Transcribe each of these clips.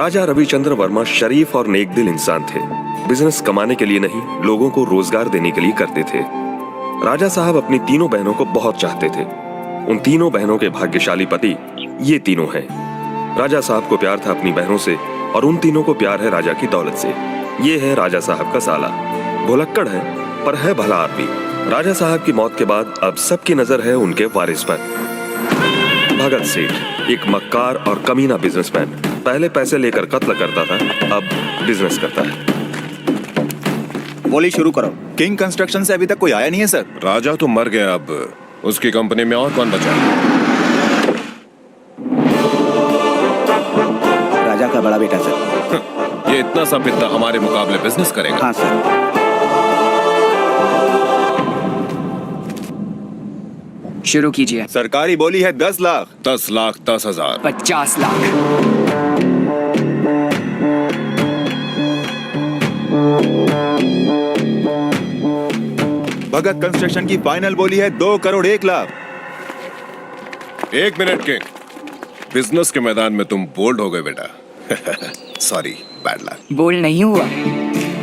राजा रविचंद्र वर्मा शरीफ और नेकदिल इंसान थे। बिजनेस कमाने के लिए नहीं, लोगों को रोजगार देने के लिए करते थे। राजा साहब अपनी तीनों बहनों को बहुत चाहते थे। उन तीनों बहनों के भाग्यशाली पति ये तीनों हैं। राजा साहब को प्यार था अपनी बहनों से और उन तीनों को प्यार है राजा की दौलत से। ये है राजा साहब का साला। भुलक्कड़ है पर है भला आदमी। राजा साहब की मौत के बाद अब सबकी नजर है उनके वारिस पर। भगत सेठ, एक मक्कार और कमीना बिजनेसमैन। पहले पैसे लेकर कत्ल करता था, अब बिजनेस करता है। बोली शुरू करो। किंग कंस्ट्रक्शन से अभी तक कोई आया नहीं है सर। राजा तो मर गया, अब उसकी कंपनी में और कौन बचा? राजा का बड़ा बेटा सर। ये इतना सा पिता हमारे मुकाबले बिजनेस करेगा? हाँ सर। शुरू कीजिए। सरकारी बोली है 10 लाख। 10 लाख 10,000। 50 लाख। भगत कंस्ट्रक्शन की फाइनल बोली है 2 करोड़ 1 लाख। 1 मिनट के बिजनेस के मैदान में तुम बोल्ड हो गए बेटा। Sorry, bad luck. बोल्ड नहीं हुआ,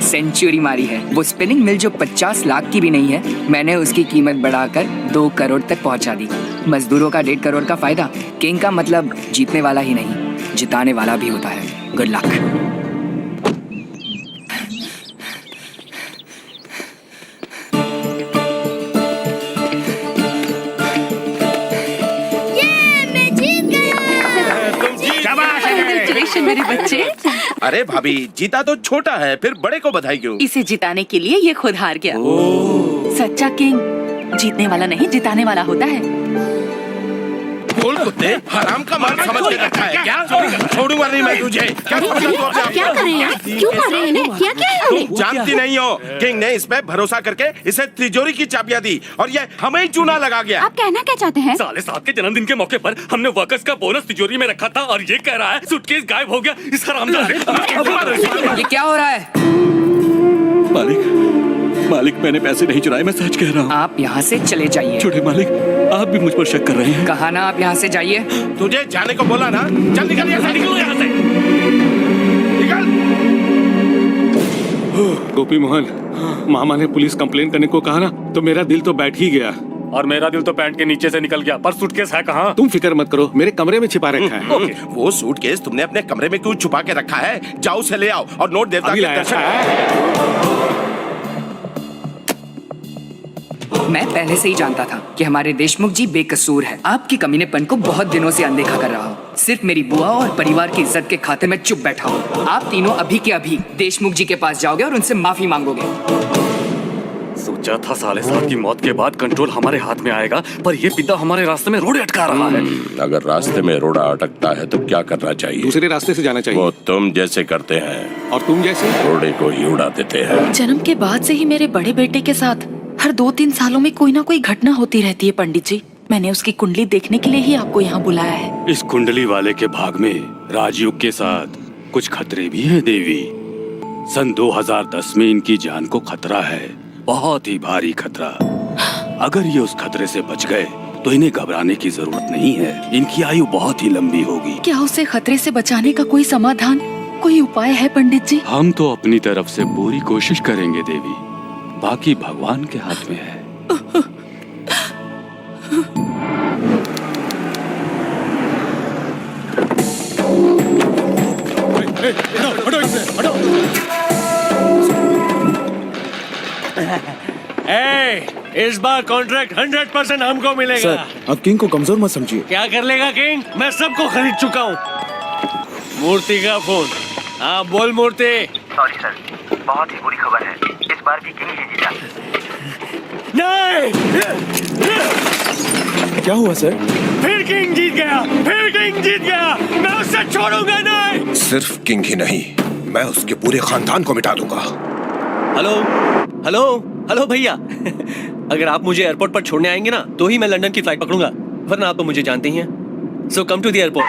सेंचुरी मारी है। वो स्पिनिंग मिल जो 50 लाख की भी नहीं है, मैंने उसकी कीमत बढ़ाकर 2 करोड़ तक पहुंचा दी। मजदूरों का 1.5 करोड़ का फायदा। किंग का मतलब जीतने वाला ही नहीं, जिताने वाला भी होता है। Good luck. मेरे बच्चे। अरे भाभी, जीता तो छोटा है, फिर बड़े को बधाई क्यों? इसे जिताने के लिए ये खुद हार गया। सच्चा किंग जीतने वाला नहीं, जिताने वाला होता है। बोल कुत्ते, हराम का माल समझ के रखा है क्या? छोड़ूंगा नहीं मैं तुझे। क्या कर रहे हैं? क्यों मार रहे हैं इन्हें? क्या क्या है उन्हें? जानती नहीं हो, किंग ने इस पे भरोसा करके इसे तिजोरी की चाबियां दी और ये हमें ही चूना लगा गया। आप कहना क्या चाहते हैं? साले साहब के जन्मदिन के मौके पर हमने वर्कर्स का बोनस तिजोरी में रखा था और ये कह रहा है सूटकेस गायब हो गया। इस हरामजादे। ये क्या हो रहा है? मालिक, मैंने पैसे नहीं चुराए, मैं सच कह रहा हूँ। आप यहाँ से चले जाइए। छोटे मालिक, आप भी मुझ पर शक कर रहे हैं। कहा ना आप यहाँ से जाइए। तुझे जाने को बोला ना, चल निकल यहाँ से, निकल यहाँ से, निकल। गोपी मोहन, मामा ने पुलिस कंप्लेन करने को कहा ना, तो मेरा दिल तो बैठ ही गया। और मेरा दिल तो पैंट के नीचे से निकल गया। पर सूटकेस है कहाँ? तुम फिक्र मत करो, मेरे कमरे में छिपा रखा है। वो सूटकेस तुमने अपने कमरे में क्यों छुपा के रखा है? जाओ उसे ले आओ और नोट देवता के दर्शन। मैं पहले से ही जानता था कि हमारे देशमुख जी बेकसूर है। आपकी कमीनेपन को बहुत दिनों से अनदेखा कर रहा हूँ। सिर्फ मेरी बुआ और परिवार की इज्जत के खाते में चुप बैठा हूँ। आप तीनों अभी के अभी देशमुख जी के पास जाओगे और उनसे माफी मांगोगे। सोचा था साले साहब की मौत के बाद कंट्रोल हमारे हाथ में आएगा, पर ये पिता हमारे रास्ते में रोड़े अटका रहा है। अगर रास्ते में रोड़ा अटकता है तो क्या करना चाहिए? दूसरे रास्ते से जाना चाहिए। वो तुम जैसे करते हैं। और तुम जैसे? रोड़े को ही उड़ा देते हैं। जन्म के बाद से ही मेरे बड़े बेटे के साथ हर 2-3 सालों में कोई ना कोई घटना होती रहती है पंडित जी। मैंने उसकी कुंडली देखने के लिए ही आपको यहाँ बुलाया है। इस कुंडली वाले के भाग में राजयुग के साथ कुछ खतरे भी हैं देवी। सन 2010 में इनकी जान को खतरा है, बहुत ही भारी खतरा। अगर ये उस खतरे से बच गए तो इन्हें घबराने की जरूरत नहीं है। इनकी आयु बहुत ही लंबी होगी। क्या उसे खतरे से बचाने का कोई समाधान, कोई उपाय है पंडित जी? हम तो अपनी तरफ से पूरी कोशिश करेंगे देवी, बाकी भगवान के हाथ में है। इस बार कॉन्ट्रैक्ट 100% हमको मिलेगा। सर, अब किंग को कमजोर मत समझिए। क्या कर लेगा किंग? मैं सबको खरीद चुका हूँ। मूर्ति का फोन। हाँ बोल मूर्ति। सॉरी सर, बहुत ही बुरी खबर है। इस बार भी किंग ही जीता। नहीं, क्या हुआ सर? फिर किंग जीत गया, फिर किंग जीत गया। मैं उसे छोड़ूंगा नहीं। सिर्फ किंग ही नहीं, मैं उसके पूरे खानदान को मिटा दूंगा। हेलो हेलो हेलो भैया। अगर आप मुझे एयरपोर्ट पर छोड़ने आएंगे ना, तो ही मैं लंदन की फ्लाइट पकड़ूंगा, वरना आप तो मुझे जानते ही हैं। सो कम टू द एयरपोर्ट।